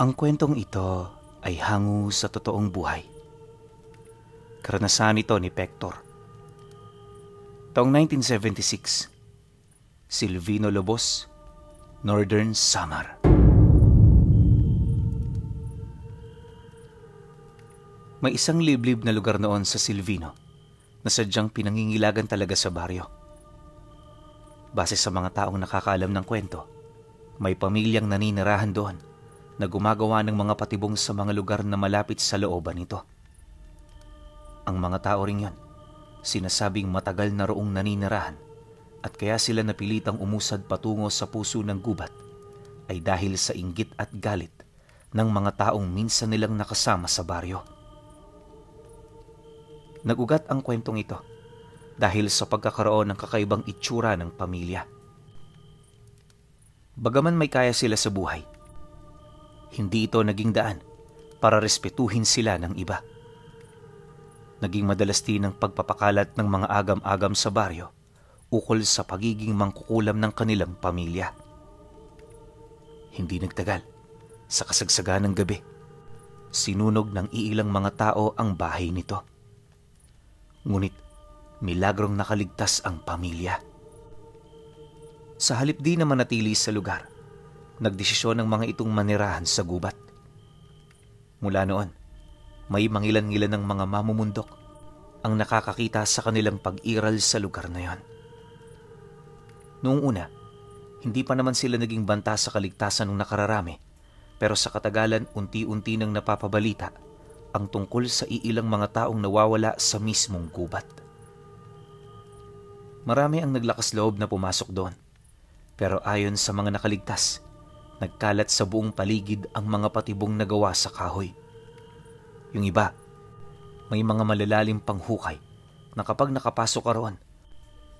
Ang kwentong ito ay hango sa totoong buhay. Karanasan ito ni Pector. Taong 1976, Silvino Lobos, Northern Samar. May isang liblib na lugar noon sa Silvino na sadyang pinangingilagan talaga sa baryo. Base sa mga taong nakakaalam ng kwento, may pamilyang naninirahan doon na gumagawa ng mga patibong sa mga lugar na malapit sa looban nito. Ang mga tao ring yon, sinasabing matagal na roong naninirahan at kaya sila napilitang umusad patungo sa puso ng gubat ay dahil sa inggit at galit ng mga taong minsan nilang nakasama sa baryo. Nagugat ang kwentong ito dahil sa pagkakaroon ng kakaibang itsura ng pamilya. Bagaman may kaya sila sa buhay, hindi ito naging daan para respetuhin sila ng iba. Naging madalas din ang pagpapakalat ng mga agam-agam sa baryo ukol sa pagiging mangkukulam ng kanilang pamilya. Hindi nagtagal, sa kasagsagan ng gabi, sinunog ng iilang mga tao ang bahay nito. Ngunit milagrong nakaligtas ang pamilya. Sa halip di na manatili sa lugar, nagdesisyon ng mga itong manirahan sa gubat. Mula noon, may mangilan-ngilan ng mga mamumundok ang nakakakita sa kanilang pag-iral sa lugar na yon. Noong una, hindi pa naman sila naging banta sa kaligtasan ng nakararami, pero sa katagalan unti-unti nang napapabalita ang tungkol sa iilang mga taong nawawala sa mismong gubat. Marami ang naglakas loob na pumasok doon, pero ayon sa mga nakaligtas, nagkalat sa buong paligid ang mga patibong nagawa sa kahoy. Yung iba, may mga malalalim pang hukay na kapag nakapasok ka roon,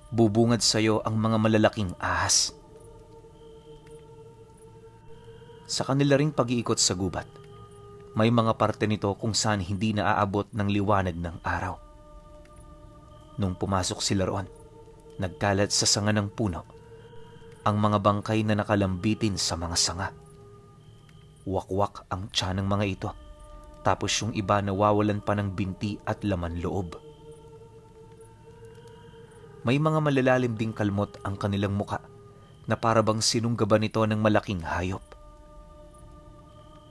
bubungad sa iyo ang mga malalaking ahas. Sa kanila ring pag-iikot sa gubat, may mga parte nito kung saan hindi naaabot ng liwanag ng araw. Nung pumasok sila roon, nagkalat sa sanga ng puno ang mga bangkay na nakalambitin sa mga sanga. Wakwak ang tiyan ng mga ito, tapos yung iba nawawalan pa ng binti at laman loob. May mga malalalim ding kalmot ang kanilang muka na parabang sinunggaban nito ng malaking hayop.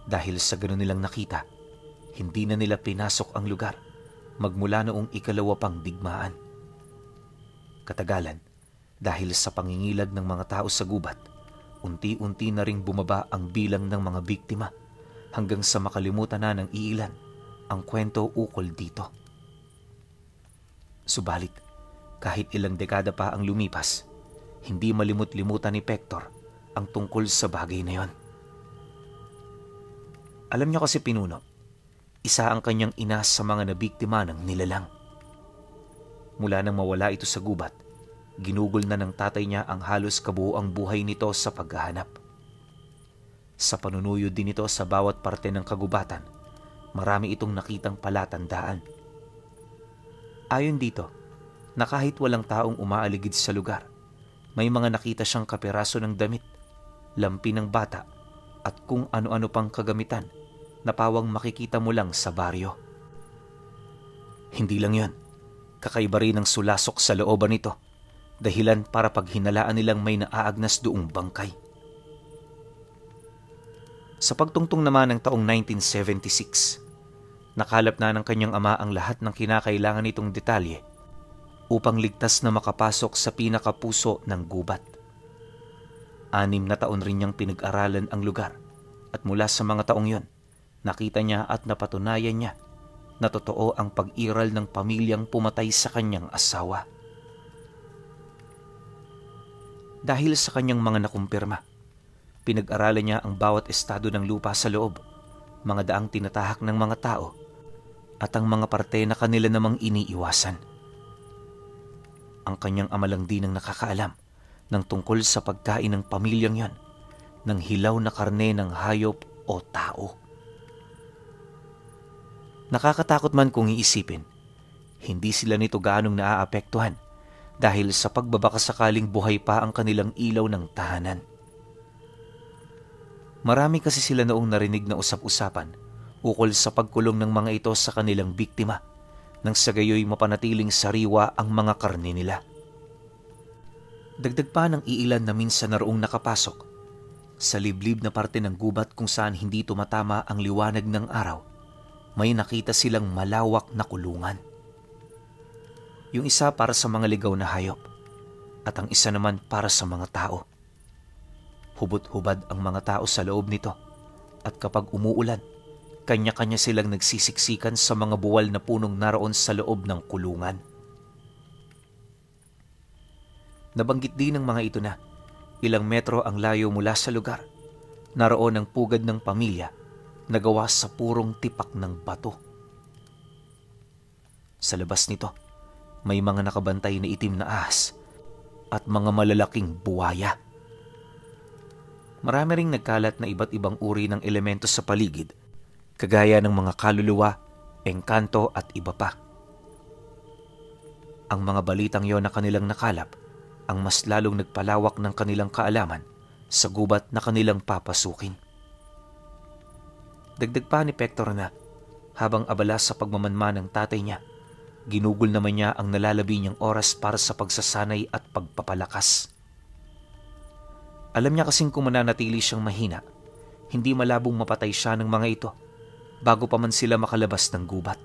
Dahil sa gano'n nilang nakita, hindi na nila pinasok ang lugar magmula noong ikalawa pang digmaan. Katagalan, dahil sa pangingilag ng mga tao sa gubat, unti-unti na ring bumaba ang bilang ng mga biktima hanggang sa makalimutan na ng iilan ang kwento ukol dito. Subalit, kahit ilang dekada pa ang lumipas, hindi malimut-limutan ni Pector ang tungkol sa bagay na yon. Alam niya kasi Pinuno, isa ang kanyang ina sa mga nabiktima ng nilalang. Mula nang mawala ito sa gubat, ginugol na ng tatay niya ang halos kabuuang buhay nito sa paghahanap. Sa panunuyo din ito sa bawat parte ng kagubatan, marami itong nakitang palatandaan. Ayon dito, na kahit walang taong umaaligid sa lugar, may mga nakita siyang kapiraso ng damit, lampi ng bata, at kung ano-ano pang kagamitan na pawang makikita mo lang sa baryo. Hindi lang yon, kakaiba rin ang sulasok sa looban nito, dahilan para pag hinalaan nilang may naaagnas doong bangkay. Sa pagtungtong naman ng taong 1976, nakalap na ng kanyang ama ang lahat ng kinakailangan nitong detalye upang ligtas na makapasok sa pinakapuso ng gubat. 6 na taon rin niyang pinag-aralan ang lugar at mula sa mga taong yon, nakita niya at napatunayan niya na totoo ang pag-iral ng pamilyang pumatay sa kanyang asawa. Dahil sa kanyang mga nakumpirma, pinag-aralan niya ang bawat estado ng lupa sa loob, mga daang tinatahak ng mga tao, at ang mga parte na kanila namang iniiwasan. Ang kanyang ama lang din ang nakakaalam ng tungkol sa pagkain ng pamilyang yon, ng hilaw na karne ng hayop o tao. Nakakatakot man kung iisipin, hindi sila nito gaanong naaapektuhan dahil sa pagbabakasakaling buhay pa ang kanilang ilaw ng tahanan. Marami kasi sila noong narinig na usap-usapan ukol sa pagkulong ng mga ito sa kanilang biktima nang sa gayoy mapanatiling sariwa ang mga karne nila. Dagdag pa ng iilan na minsan na roong nakapasok sa liblib na parte ng gubat kung saan hindi tumatama ang liwanag ng araw, may nakita silang malawak na kulungan. Yung isa para sa mga ligaw na hayop at ang isa naman para sa mga tao. Hubot-hubad ang mga tao sa loob nito at kapag umuulan, kanya-kanya silang nagsisiksikan sa mga buwal na punong naroon sa loob ng kulungan. Nabanggit din ng mga ito na ilang metro ang layo mula sa lugar, naroon ang pugad ng pamilya na gawa sa purong tipak ng bato. Sa labas nito, may mga nakabantay na itim na ahas at mga malalaking buwaya. Marami ring nagkalat na iba't ibang uri ng elemento sa paligid, kagaya ng mga kaluluwa, engkanto at iba pa. Ang mga balitang yon na kanilang nakalap ang mas lalong nagpalawak ng kanilang kaalaman sa gubat na kanilang papasukin. Dagdag pa ni Pector na habang abala sa pagmamanman ng tatay niya, ginugol naman niya ang nalalabi niyang oras para sa pagsasanay at pagpapalakas. Alam niya kasing kung mananatili siyang mahina, hindi malabong mapatay siya ng mga ito bago pa man sila makalabas ng gubat.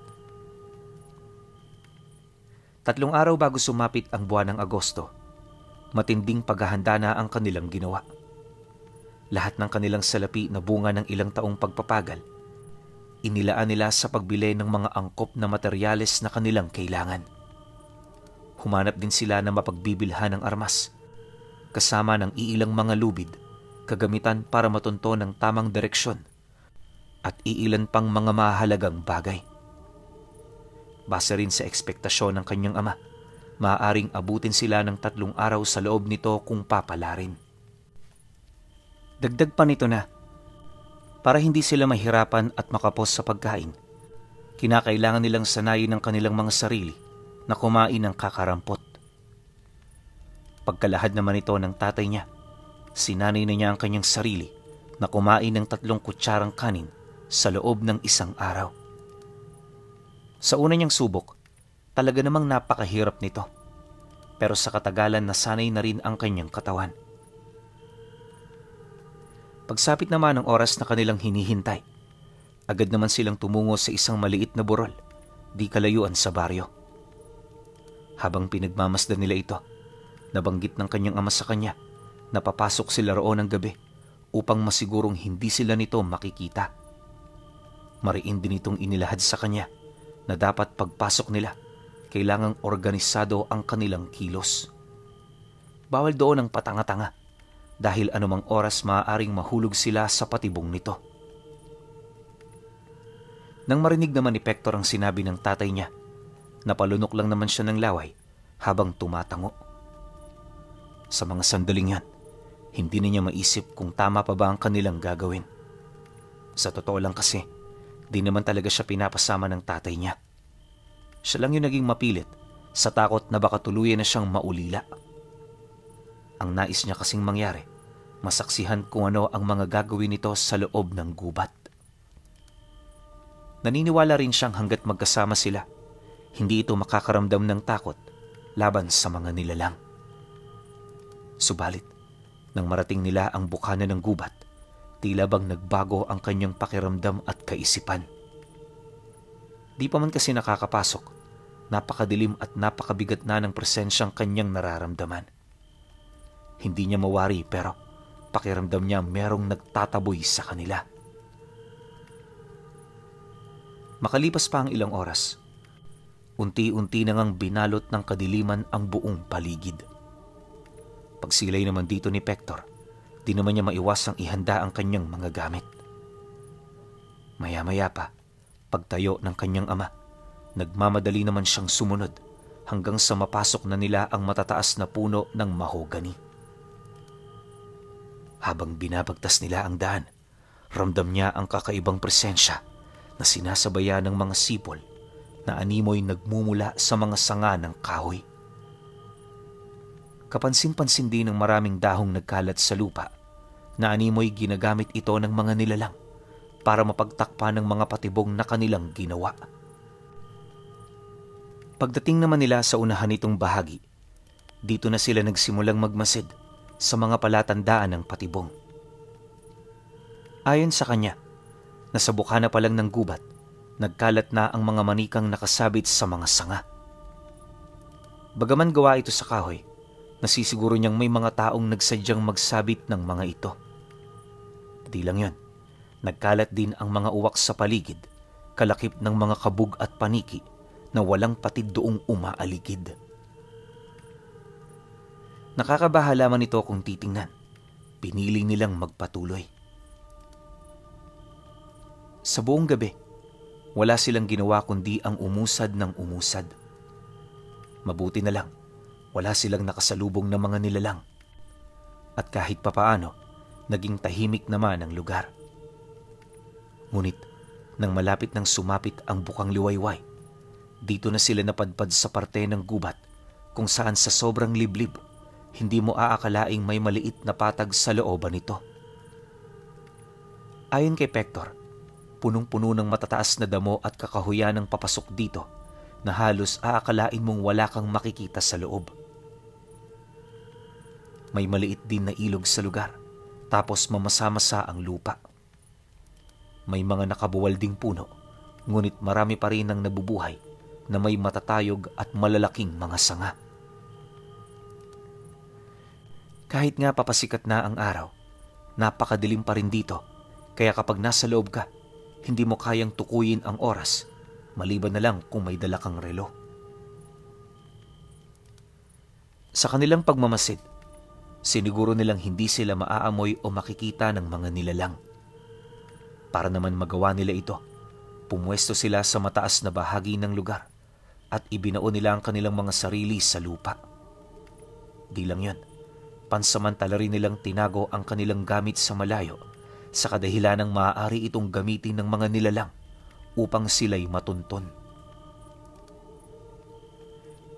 3 araw bago sumapit ang buwan ng Agosto, matinding paghahanda na ang kanilang ginawa. Lahat ng kanilang salapi na bunga ng ilang taong pagpapagal, inilaan nila sa pagbili ng mga angkop na materyales na kanilang kailangan. Humanap din sila na mapagbibilhan ng armas, kasama ng iilang mga lubid, kagamitan para matunto ng tamang direksyon, at iilan pang mga mahalagang bagay. Base rin sa ekspektasyon ng kanyang ama, maaaring abutin sila ng 3 araw sa loob nito kung papalarin. Dagdag pa nito na, para hindi sila mahirapan at makapos sa pagkain, kinakailangan nilang sanayin ng kanilang mga sarili na kumain ng kakarampot. Pagkalahad naman ito ng tatay niya, sinanay na niya ang kanyang sarili na kumain ng 3 kutsarang kanin sa loob ng 1 araw. Sa una niyang subok, talaga namang napakahirap nito. Pero sa katagalan nasanay na rin ang kanyang katawan. Pagsapit naman ng oras na kanilang hinihintay, agad naman silang tumungo sa isang maliit na burol, di kalayuan sa baryo. Habang pinagmamasdan nila ito, nabanggit ng kanyang ama sa kanya na papasok sila roon ng gabi upang masigurong hindi sila nito makikita. Mariin din itong inilahad sa kanya na dapat pagpasok nila, kailangang organisado ang kanilang kilos. Bawal doon ang patanga-tanga dahil anumang oras maaaring mahulog sila sa patibong nito. Nang marinig naman ni Pector ang sinabi ng tatay niya, napalunok lang naman siya ng laway habang tumatango. Sa mga sandaling yan, hindi na niya maisip kung tama pa ba ang kanilang gagawin. Sa totoo lang kasi, di naman talaga siya pinapasama ng tatay niya. Siya lang yung naging mapilit sa takot na baka tuluyan na siyang maulila. Ang nais niya kasing mangyari, masaksihan kung ano ang mga gagawin nito sa loob ng gubat. Naniniwala rin siyang hanggat magkasama sila, hindi ito makakaramdam ng takot laban sa mga nilalang. Subalit, nang marating nila ang bukana ng gubat, tila bang nagbago ang kanyang pakiramdam at kaisipan. Di pa man kasi nakakapasok, napakadilim at napakabigat na ng presensyang kanyang nararamdaman. Hindi niya mawari pero pakiramdam niya merong nagtataboy sa kanila. Makalipas pa ang ilang oras, unti-unti na ngang binalot ng kadiliman ang buong paligid. Pagsilay naman dito ni Pector, di naman niya maiwasang ihanda ang kanyang mga gamit. Maya-maya pa, pagtayo ng kanyang ama, nagmamadali naman siyang sumunod hanggang sa mapasok na nila ang matataas na puno ng mahogani. Habang binabagtas nila ang daan, ramdam niya ang kakaibang presensya na sinasabayan ng mga sipol na animoy nagmumula sa mga sanga ng kahoy. Kapansin-pansin din ng maraming dahong nagkalat sa lupa na animoy ginagamit ito ng mga nilalang para mapagtakpan ng mga patibong na kanilang ginawa. Pagdating naman nila sa unahan nitong bahagi, dito na sila nagsimulang magmasid sa mga palatandaan ng patibong. Ayon sa kanya, nasa bukana pa lang ng gubat, nagkalat na ang mga manikang nakasabit sa mga sanga. Bagaman gawa ito sa kahoy, nasisiguro niyang may mga taong nagsadyang magsabit ng mga ito. Di lang yun, nagkalat din ang mga uwak sa paligid, kalakip ng mga kabug at paniki na walang patid doong umaaligid. Nakakabahala man ito kung titingnan. Pinili nilang magpatuloy. Sa buong gabi, wala silang ginawa kundi ang umusad ng umusad. Mabuti na lang, wala silang nakasalubong na mga nilalang. At kahit papaano, naging tahimik naman ang lugar. Ngunit, nang malapit nang sumapit ang bukang liwayway, dito na sila napadpad sa parte ng gubat kung saan sa sobrang liblib, hindi mo aakalaing may maliit na patag sa looban nito. Ayon kay Pector, punong-puno ng matataas na damo at kakahuyan ng papasok dito na halos aakalain mong wala kang makikita sa loob. May maliit din na ilog sa lugar, tapos mamasa-masa ang lupa. May mga nakabuwal ding puno, ngunit marami pa rin ang nabubuhay na may matatayog at malalaking mga sanga. Kahit nga papasikat na ang araw, napakadilim pa rin dito, kaya kapag nasa loob ka, hindi mo kayang tukuyin ang oras, maliban na lang kung may dala kang relo. Sa kanilang pagmamasid, siniguro nilang hindi sila maaamoy o makikita ng mga nilalang. Para naman magawa nila ito, pumwesto sila sa mataas na bahagi ng lugar at ibinao nila ang kanilang mga sarili sa lupa. Di lang yun, pansamantala rin nilang tinago ang kanilang gamit sa malayo sa kadahilanang maaari itong gamitin ng mga nilalang upang sila'y matunton.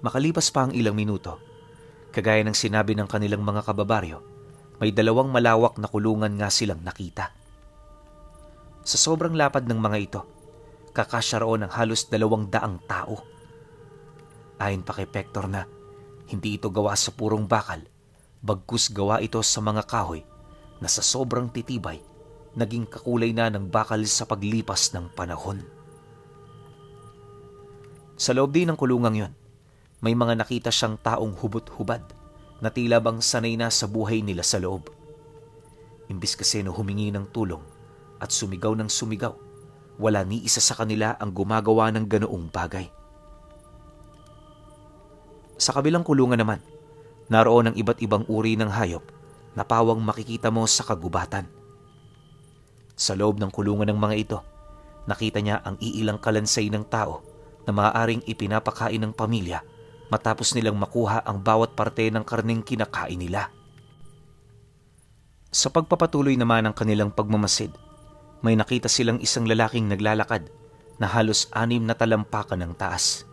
Makalipas pa ang ilang minuto, kagaya ng sinabi ng kanilang mga kababaryo, may dalawang malawak na kulungan nga silang nakita. Sa sobrang lapad ng mga ito, kakasya roon ng halos 200 tao. Ayon pa kay Pector na hindi ito gawa sa purong bakal, bagkus gawa ito sa mga kahoy na sa sobrang titibay, naging kakulay na ng bakal sa paglipas ng panahon. Sa loob din ng kulungang yon, may mga nakita siyang taong hubot-hubad na tila bang sanay na sa buhay nila sa loob. Imbis kasi na humingi ng tulong at sumigaw ng sumigaw, wala ni isa sa kanila ang gumagawa ng ganoong bagay. Sa kabilang kulungan naman, naroon ang iba't ibang uri ng hayop na pawang makikita mo sa kagubatan. Sa loob ng kulungan ng mga ito, nakita niya ang iilang kalansay ng tao na maaaring ipinapakain ng pamilya matapos nilang makuha ang bawat parte ng karneng kinakain nila. Sa pagpapatuloy naman ng kanilang pagmamasid, may nakita silang isang lalaking naglalakad na halos 6 na talampakan ng taas.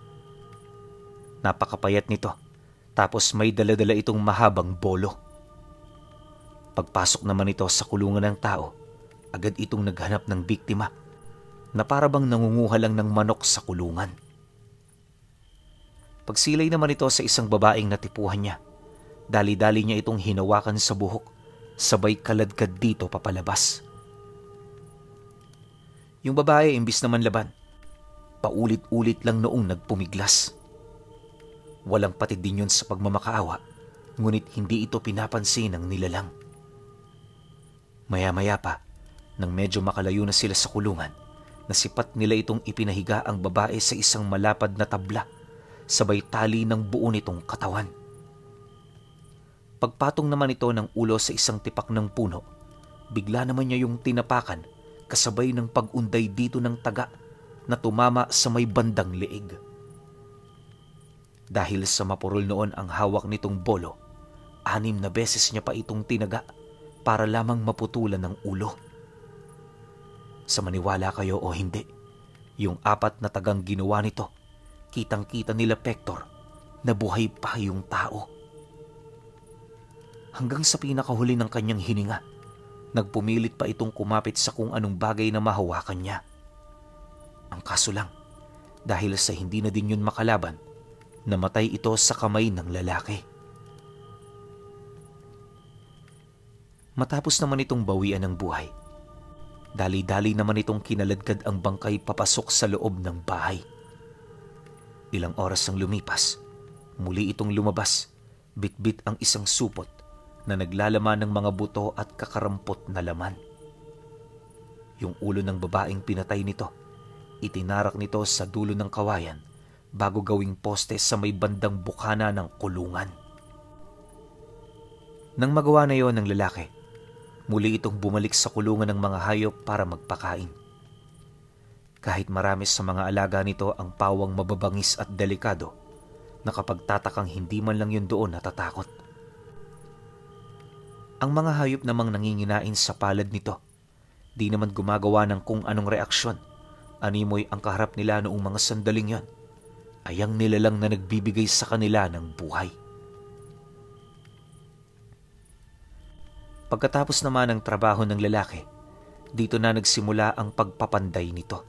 Napakapayat nito, tapos may dala-dala itong mahabang bolo. Pagpasok naman ito sa kulungan ng tao, agad itong naghanap ng biktima na parabang nangunguha lang ng manok sa kulungan. Pagsilay naman ito sa isang babaeng natipuhan niya, dali-dali niya itong hinawakan sa buhok, sabay kaladkad dito papalabas. Yung babae imbis naman laban, paulit-ulit lang noong nagpumiglas. Walang patid din yun sa pagmamakaawa, ngunit hindi ito pinapansin ng nilalang. Maya-maya pa, nang medyo makalayo na sila sa kulungan, nasipat nila itong ipinahiga ang babae sa isang malapad na tabla, sabay tali ng buo nitong katawan. Pagpatong naman ito ng ulo sa isang tipak ng puno, bigla naman niya yung tinapakan kasabay ng pag-unday dito ng taga na tumama sa may bandang leeg. Dahil sa mapurol noon ang hawak nitong bolo, 6 na beses niya pa itong tinaga para lamang maputulan ng ulo. Sa maniwala kayo o hindi, yung 4 na tagang ginawa nito, kitang-kita nila Pector na buhay pa yung tao. Hanggang sa pinakahuli ng kanyang hininga, Nagpumilit pa itong kumapit sa kung anong bagay na mahawakan niya. Ang kaso lang, dahil sa hindi na din yun makalaban, namatay ito sa kamay ng lalaki. Matapos naman itong bawian ng buhay, dali-dali naman itong kinaladkad ang bangkay papasok sa loob ng bahay. Ilang oras ang lumipas, muli itong lumabas, bitbit ang isang supot na naglalaman ng mga buto at kakarampot na laman. Yung ulo ng babaeng pinatay nito, itinarak nito sa dulo ng kawayan bago gawing poste sa may bandang bukana ng kulungan. Nang magawa na yon ng lalaki, muli itong bumalik sa kulungan ng mga hayop para magpakain. Kahit marami sa mga alaga nito ang pawang mababangis at delikado, nakapagtatakang hindi man lang yun doon natatakot. Ang mga hayop namang nanginginain sa palad nito, di naman gumagawa ng kung anong reaksyon. Animoy ang kaharap nila noong mga sandaling yon, ay ang nilalang na nagbibigay sa kanila ng buhay. Pagkatapos naman ng trabaho ng lalaki, dito na nagsimula ang pagpapanday nito.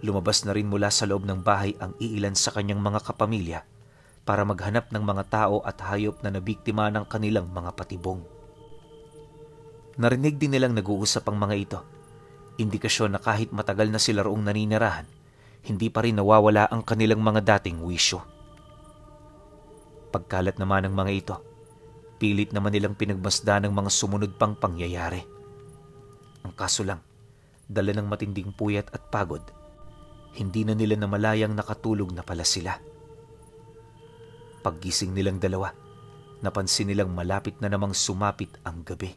Lumabas na rin mula sa loob ng bahay ang iilan sa kanyang mga kapamilya para maghanap ng mga tao at hayop na nabiktima ng kanilang mga patibong. Narinig din nilang nag-uusap ang mga ito, indikasyon na kahit matagal na sila roong naninirahan, hindi pa rin nawawala ang kanilang mga dating wisyo. Pagkalat naman ng mga ito, pilit naman nilang pinagmasdan ng mga sumunod pang pangyayari. Ang kaso lang, dala ng matinding puyat at pagod, hindi na nila namalayang nakatulog na pala sila. Paggising nilang dalawa, napansin nilang malapit na namang sumapit ang gabi.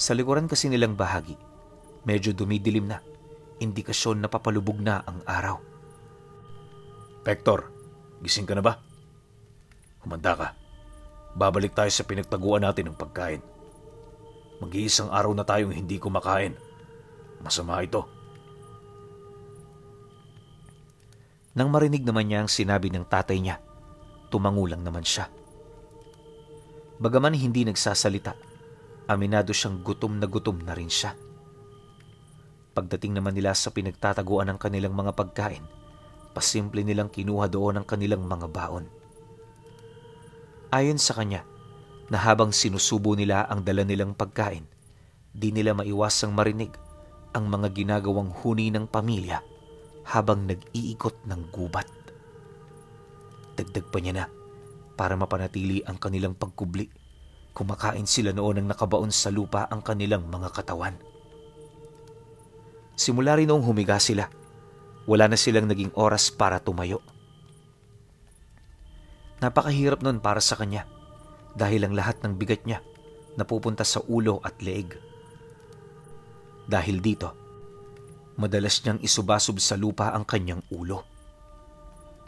Sa likuran kasi nilang bahagi, medyo dumidilim na, indikasyon na papalubog na ang araw. Pektor, gising ka na ba? Humanda ka. Babalik tayo sa pinagtaguan natin ng pagkain. Mag-iisang araw na tayong hindi kumakain. Masama ito. Nang marinig naman niya ang sinabi ng tatay niya, tumangulang naman siya. Bagaman hindi nagsasalita, aminado siyang gutom na rin siya. Pagdating naman nila sa pinagtataguan ng kanilang mga pagkain, pasimple nilang kinuha doon ang kanilang mga baon. Ayon sa kanya, na habang sinusubo nila ang dala nilang pagkain, di nila maiwasang marinig ang mga ginagawang huni ng pamilya habang nag-iikot ng gubat. Dagdag pa niya na, para mapanatili ang kanilang pagkubli, kumakain sila noon ng nakabaon sa lupa ang kanilang mga katawan. Simula rin noong humiga sila, wala na silang naging oras para tumayo. Napakahirap nun para sa kanya dahil ang lahat ng bigat niya napupunta sa ulo at leeg. Dahil dito, madalas niyang isubasub sa lupa ang kanyang ulo.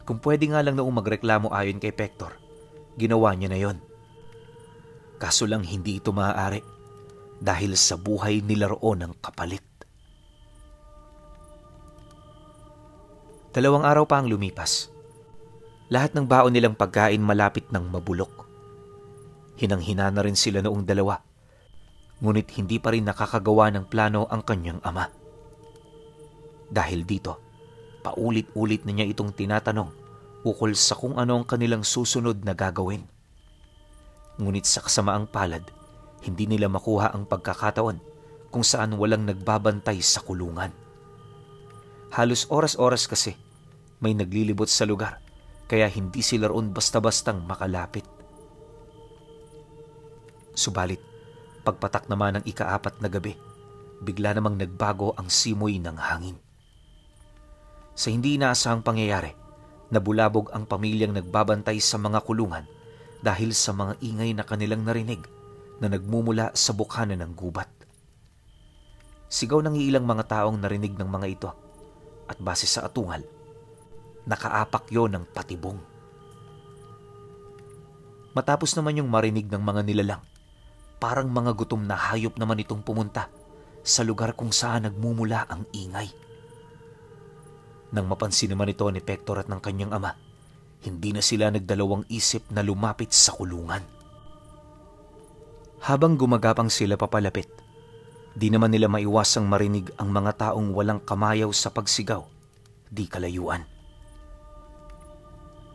Kung pwede nga lang noong magreklamo ayon kay Pektor, ginawa niya na yon. Kaso lang hindi ito maaari dahil sa buhay nila roon ng kapalit. 2 araw pa ang lumipas. Lahat ng baon nilang pagkain malapit ng mabulok. Hinang-hina na rin sila noong dalawa, ngunit hindi pa rin nakakagawa ng plano ang kanyang ama. Dahil dito, paulit-ulit na niya itong tinatanong ukol sa kung ano ang kanilang susunod na gagawin. Ngunit sa kasamaang palad, hindi nila makuha ang pagkakataon kung saan walang nagbabantay sa kulungan. Halos oras-oras kasi may naglilibot sa lugar, kaya hindi sila roon basta-bastang makalapit. Subalit, pagpatak naman ng ika-4 na gabi, bigla namang nagbago ang simoy ng hangin. Sa hindi inaasahang pangyayari, nabulabog ang pamilyang nagbabantay sa mga kulungan dahil sa mga ingay na kanilang narinig na nagmumula sa bukana ng gubat. Sigaw ng ilang mga taong narinig ng mga ito at base sa atungal, nakaapak yon ng patibong. Matapos naman yung marinig ng mga nilalang, parang mga gutom na hayop naman itong pumunta sa lugar kung saan nagmumula ang ingay. Nang mapansin naman ito ni Pektor at ng kanyang ama, hindi na sila nagdalawang isip na lumapit sa kulungan. Habang gumagapang sila papalapit, di naman nila maiwasang marinig ang mga taong walang kamayaw sa pagsigaw, di kalayuan.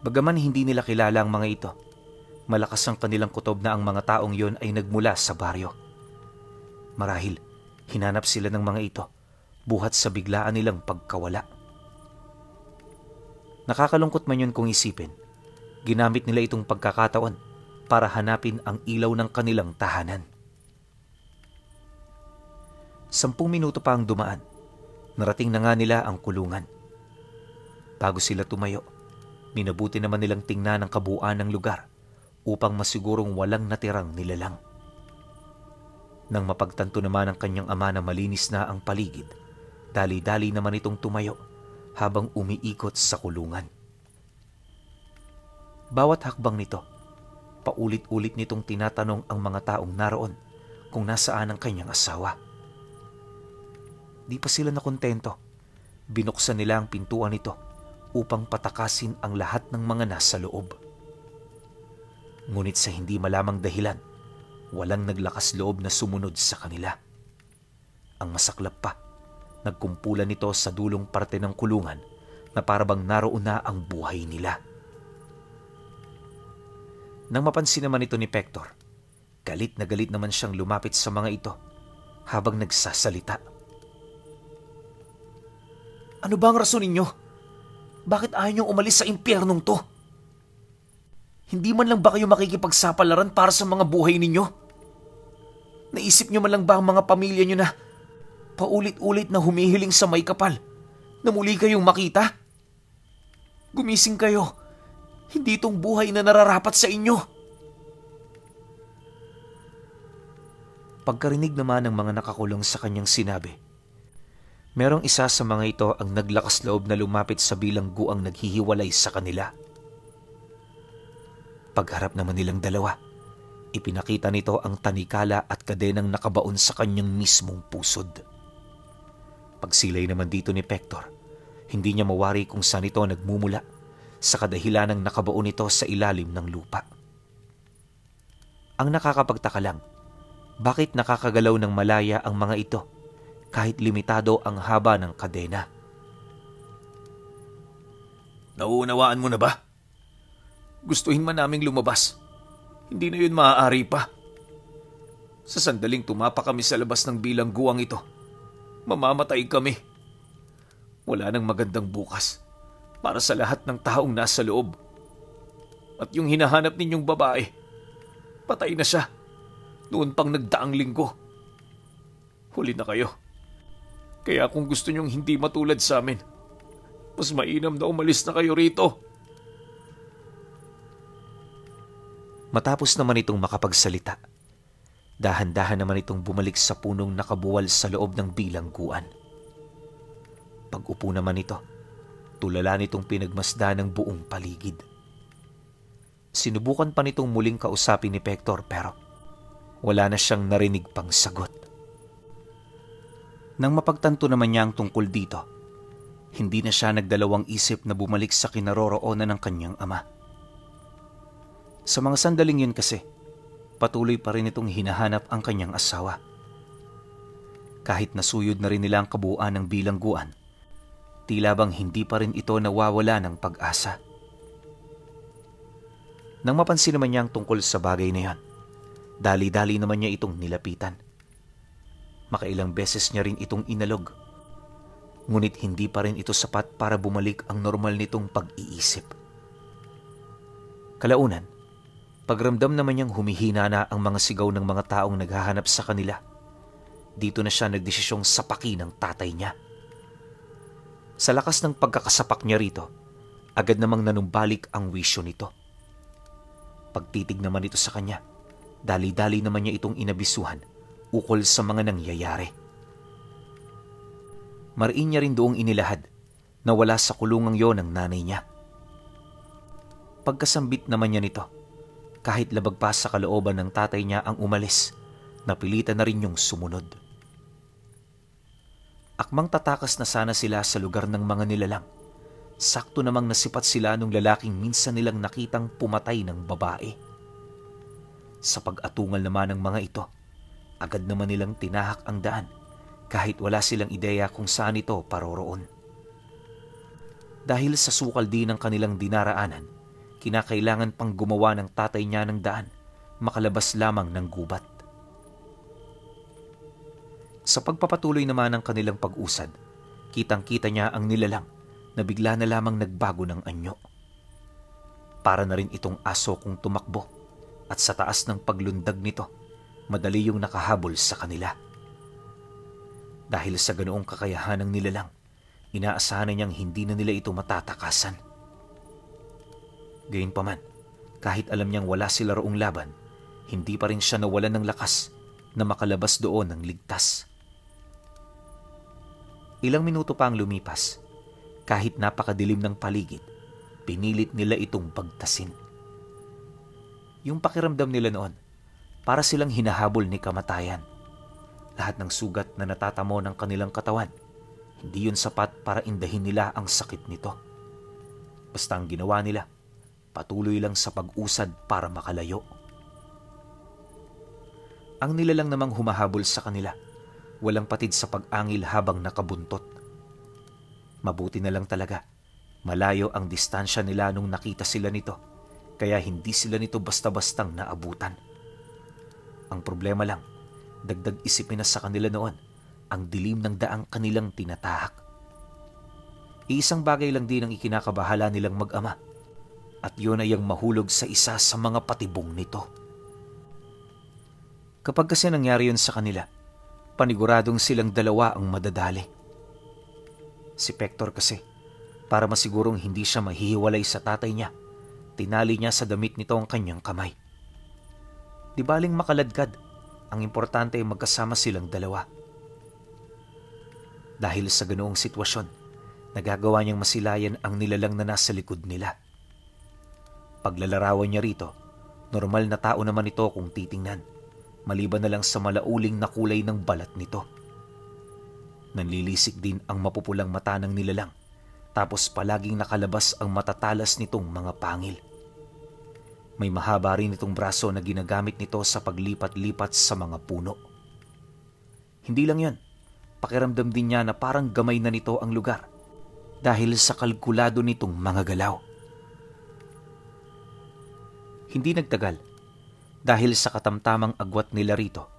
Bagaman hindi nila kilala ang mga ito, malakas ang kanilang kutob na ang mga taong yon ay nagmula sa baryo. Marahil, hinanap sila ng mga ito, buhat sa biglaan nilang pagkawala. Nakakalungkot man yun kung isipin, ginamit nila itong pagkakataon para hanapin ang ilaw ng kanilang tahanan. 10 minuto pa ang dumaan, narating na nga nila ang kulungan. Bago sila tumayo, minabuti naman nilang tingnan ang kabuuan ng lugar upang masigurong walang natirang nilalang. Nang mapagtanto naman ng kanyang ama na malinis na ang paligid, dali-dali naman itong tumayo habang umiikot sa kulungan. Bawat hakbang nito, paulit-ulit nitong tinatanong ang mga taong naroon kung nasaan ang kanyang asawa. Di pa sila nakontento. Binuksan nila ang pintuan nito upang patakasin ang lahat ng mga nasa loob. Ngunit sa hindi malamang dahilan, walang naglakas loob na sumunod sa kanila. Ang masaklap pa, nagkumpulan nito sa dulong parte ng kulungan na parabang naroon na ang buhay nila. Nang mapansin naman ito ni Pector, galit na galit naman siyang lumapit sa mga ito habang nagsasalita. Ano ba ang rason ninyo? Bakit ayaw niyong umalis sa impyernong to? Hindi man lang ba kayo makikipagsapalaran para sa mga buhay ninyo? Naisip niyo man lang ba ang mga pamilya niyo na paulit-ulit na humihiling sa may kapal na muli kayong makita? Gumising kayo. Hindi itong buhay na nararapat sa inyo. Pagkarinig naman ng mga nakakulong sa kanyang sinabi, merong isa sa mga ito ang naglakas loob na lumapit sa bilangguang naghihiwalay sa kanila. Pagharap naman nilang dalawa, ipinakita nito ang tanikala at kadenang nakabaon sa kanyang mismong pusod. Pagsilay naman dito ni Pector, hindi niya mawari kung saan ito nagmumula sa kadahilanang nakabaon nito sa ilalim ng lupa. Ang nakakapagtaka lang, bakit nakakagalaw ng malaya ang mga ito kahit limitado ang haba ng kadena? Nauunawaan mo na ba? Gustuhin man naming lumabas, hindi na yun maaari pa. Sa sandaling tumapa kami sa labas ng bilangguang ito, mamamatay kami. Wala nang magandang bukas para sa lahat ng taong nasa loob. At yung hinahanap ninyong babae, patay na siya noon pang nagdaang linggo. Huli na kayo. Kaya kung gusto nyong hindi matulad sa amin, mas mainam na umalis na kayo rito. Matapos naman itong makapagsalita, dahan-dahan naman itong bumalik sa punong nakabuwal sa loob ng bilangguan. Pag-upo naman ito, tulala nitong pinagmasdan ng buong paligid. Sinubukan pa nitong muling kausapin ni Pector pero wala na siyang narinig pang sagot. Nang mapagtanto naman niya ang tungkol dito, hindi na siya nagdalawang isip na bumalik sa kinaroroonan ng kanyang ama. Sa mga sandaling yun kasi, patuloy pa rin itong hinahanap ang kanyang asawa. Kahit nasuyod na rin nila ang kabuuan ng bilangguan, tila bang hindi pa rin ito nawawala ng pag-asa. Nang mapansin naman niya ang tungkol sa bagay na yan, dali-dali naman niya itong nilapitan. Makailang beses niya rin itong inalog, ngunit hindi pa rin ito sapat para bumalik ang normal nitong pag-iisip. Kalaunan, pagramdam naman niyang humihina na ang mga sigaw ng mga taong naghahanap sa kanila, dito na siya nagdesisyong sapakin ng tatay niya. Sa lakas ng pagkakasapak niya rito, agad namang nanumbalik ang wisyo nito. Pagtitig naman ito sa kanya, dali-dali naman niya itong inabisuhan ukol sa mga nangyayari. Mariin niya rin doong inilahad na wala sa kulungang yon ang nanay niya. Pagkasambit naman niya nito, kahit labag pa sa kalooban ng tatay niya ang umalis, napilitan na rin yung sumunod. Akmang tatakas na sana sila sa lugar ng mga nilalang, sakto namang nasipat sila nung lalaking minsan nilang nakitang pumatay ng babae. Sa pag-atungal naman ng mga ito, agad naman nilang tinahak ang daan kahit wala silang ideya kung saan ito paroroon. Dahil sa sukal din ng kanilang dinaraanan, kinakailangan pang gumawa ng tatay niya ng daan makalabas lamang ng gubat. Sa pagpapatuloy naman ng kanilang pag-usad, kitang-kita niya ang nilalang na bigla na lamang nagbago ng anyo. Para na rin itong aso kung tumakbo at sa taas ng paglundag nito, madali yung nakahabol sa kanila. Dahil sa ganoong kakayahan ng nilalang, inaasahan niyang hindi na nila ito matatakasan. Gayunpaman, kahit alam niyang wala sila roong laban, hindi pa rin siya nawalan ng lakas na makalabas doon ng ligtas. Ilang minuto pa ang lumipas. Kahit napakadilim ng paligid, pinilit nila itong pagtasin. Yung pakiramdam nila noon, para silang hinahabol ni kamatayan. Lahat ng sugat na natatamo ng kanilang katawan, hindi yun sapat para indahin nila ang sakit nito. Basta ang ginawa nila, patuloy lang sa pag-usad para makalayo. Ang nilalang namang humahabol sa kanila, walang patid sa pag-angil habang nakabuntot. Mabuti na lang talaga, malayo ang distansya nila nung nakita sila nito, kaya hindi sila nito basta-bastang naabutan. Ang problema lang, dagdag isipin na sa kanila noon, ang dilim ng daang kanilang tinatahak. Iisang bagay lang din ang ikinakabahala nilang mag-ama, at yun ay ang mahulog sa isa sa mga patibong nito. Kapag kasi nangyari yun sa kanila, paniguradong silang dalawa ang madadali. Si Pector kasi, para masigurong hindi siya mahihiwalay sa tatay niya, tinali niya sa damit nito ang kanyang kamay. Di baling makaladkad, ang importante ay magkasama silang dalawa. Dahil sa ganoong sitwasyon, nagagawa niyang masilayan ang nilalang na nasa likod nila. Paglalarawan niya rito, normal na tao naman ito kung titingnan, maliban na lang sa malauling na kulay ng balat nito. Nanlilisik din ang mapupulang mata ng nilalang, tapos palaging nakalabas ang matatalas nitong mga pangil. May mahaba rin itong braso na ginagamit nito sa paglipat-lipat sa mga puno. Hindi lang yan, pakiramdam din niya na parang gamay na nito ang lugar dahil sa kalkulado nitong mga galaw. Hindi nagtagal, dahil sa katamtamang agwat nila rito,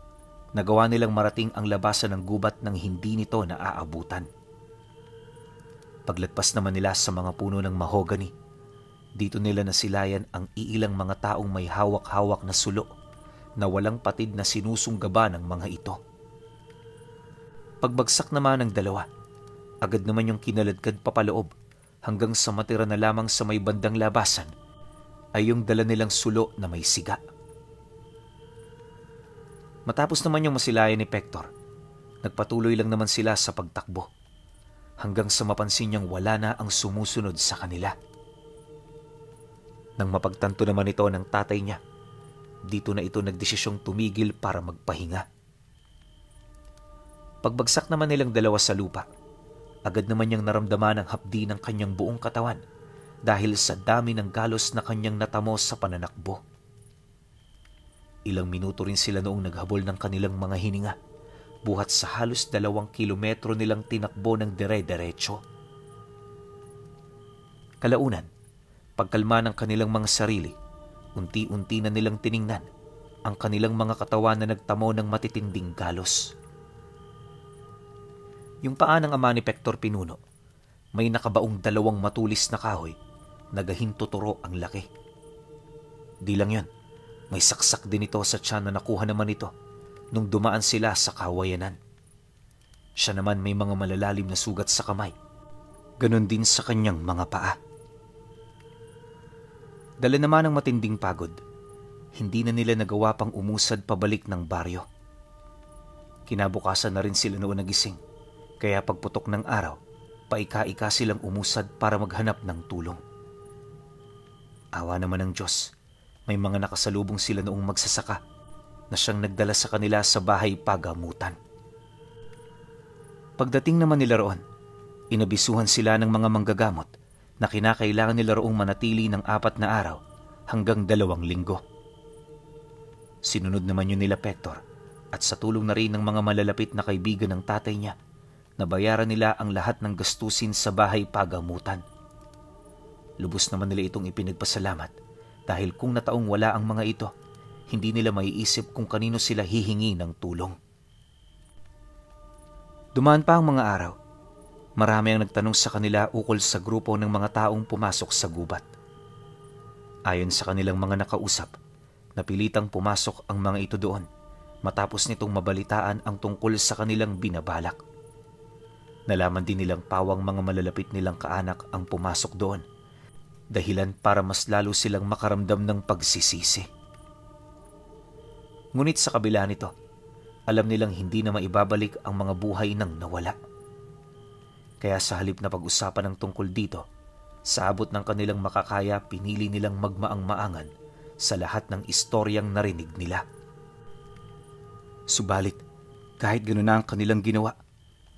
nagawa nilang marating ang labasan ng gubat nang hindi nito naaabutan. Paglagpas naman nila sa mga puno ng mahogany, dito nila nasilayan ang iilang mga taong may hawak-hawak na sulo na walang patid na sinusunggaban ng mga ito. Pagbagsak naman ng dalawa, agad naman yung kinaladkad papaloob hanggang sa matira na lamang sa may bandang labasan ay yung dala nilang sulo na may siga. Matapos naman yung masilayan ni Pector, nagpatuloy lang naman sila sa pagtakbo hanggang sa mapansin niyang wala na ang sumusunod sa kanila. Nang mapagtanto naman ito ng tatay niya, dito na ito nagdesisyong tumigil para magpahinga. Pagbagsak naman nilang dalawa sa lupa, agad naman niyang naramdaman ang hapdi ng kanyang buong katawan dahil sa dami ng galos na kanyang natamo sa pananakbo. Ilang minuto rin sila noong naghabol ng kanilang mga hininga, buhat sa halos 2 kilometro nilang tinakbo ng dire-diretso. Kalaunan, pagkalma ng kanilang mga sarili, unti-unti na nilang tiningnan ang kanilang mga katawan na nagtamo ng matitinding galos. Yung paa ng ama ni Pector Pinuno, may nakabaong 2 matulis na kahoy, nagahintuturo ang laki. Di lang yun, may saksak din ito sa tiyan na nakuha naman ito nung dumaan sila sa kawayanan. Siya naman may mga malalalim na sugat sa kamay, ganon din sa kanyang mga paa. Dala naman ng matinding pagod, hindi na nila nagawa pang umusad pabalik ng baryo. Kinabukasan na rin sila noon nagising, kaya pagputok ng araw, paika-ika silang umusad para maghanap ng tulong. Awa naman ng Diyos, may mga nakasalubong sila noong magsasaka na siyang nagdala sa kanila sa bahay pagamutan. Pagdating naman nila roon, inabisuhan sila ng mga manggagamot na kinakailangan nila roong manatili ng 4 na araw hanggang 2 linggo. Sinunod naman yun nila Pector at sa tulong na rin ng mga malalapit na kaibigan ng tatay niya, nabayaran nila ang lahat ng gastusin sa bahay pagamutan. Lubos naman nila itong ipinagpasalamat dahil kung nataong wala ang mga ito, hindi nila maiisip kung kanino sila hihingi ng tulong. Dumaan pa ang mga araw. Marami ang nagtanong sa kanila ukol sa grupo ng mga taong pumasok sa gubat. Ayon sa kanilang mga nakausap, napilitang pumasok ang mga ito doon matapos nitong mabalitaan ang tungkol sa kanilang binabalak. Nalaman din nilang pawang mga malalapit nilang kaanak ang pumasok doon, dahilan para mas lalo silang makaramdam ng pagsisisi. Ngunit sa kabila nito, alam nilang hindi na maibabalik ang mga buhay ng nawala. Kaya sa halip na pag-usapan ng tungkol dito, sa abot ng kanilang makakaya, pinili nilang magmaang-maangan sa lahat ng istoryang narinig nila. Subalit, kahit gano'n na ang kanilang ginawa,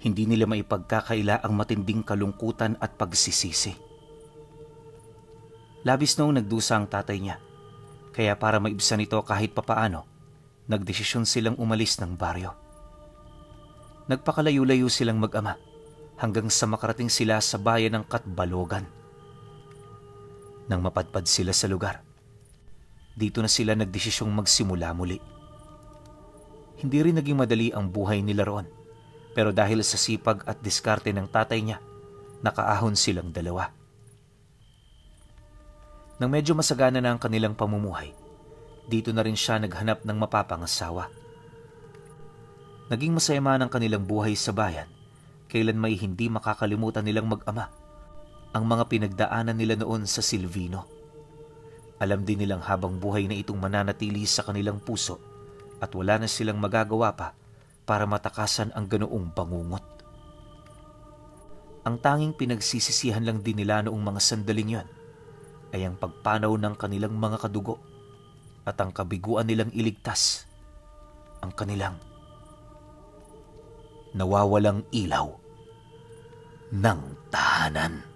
hindi nila maipagkakaila ang matinding kalungkutan at pagsisisi. Labis noong nagdusa ang tatay niya, kaya para maibsan ito kahit papaano, nagdesisyon silang umalis ng baryo. Nagpakalayo-layo silang mag-ama hanggang sa makarating sila sa bayan ng Katbalogan. Nang mapadpad sila sa lugar, dito na sila nagdesisyong magsimula muli. Hindi rin naging madali ang buhay nila roon, pero dahil sa sipag at diskarte ng tatay niya, nakaahon silang dalawa. Nang medyo masagana na ang kanilang pamumuhay, dito na rin siya naghanap ng mapapangasawa. Naging masaya man ang kanilang buhay sa bayan, kailan may hindi makakalimutan nilang mag-ama ang mga pinagdaanan nila noon sa Silvino. Alam din nilang habang buhay na itong mananatili sa kanilang puso at wala na silang magagawa pa para matakasan ang ganoong bangungot. Ang tanging pinagsisisihan lang din nila noong mga sandaling yon ay ang pagpanaw ng kanilang mga kadugo at ang kabiguan nilang iligtas ang kanilang nawawalang ilaw ng tahanan.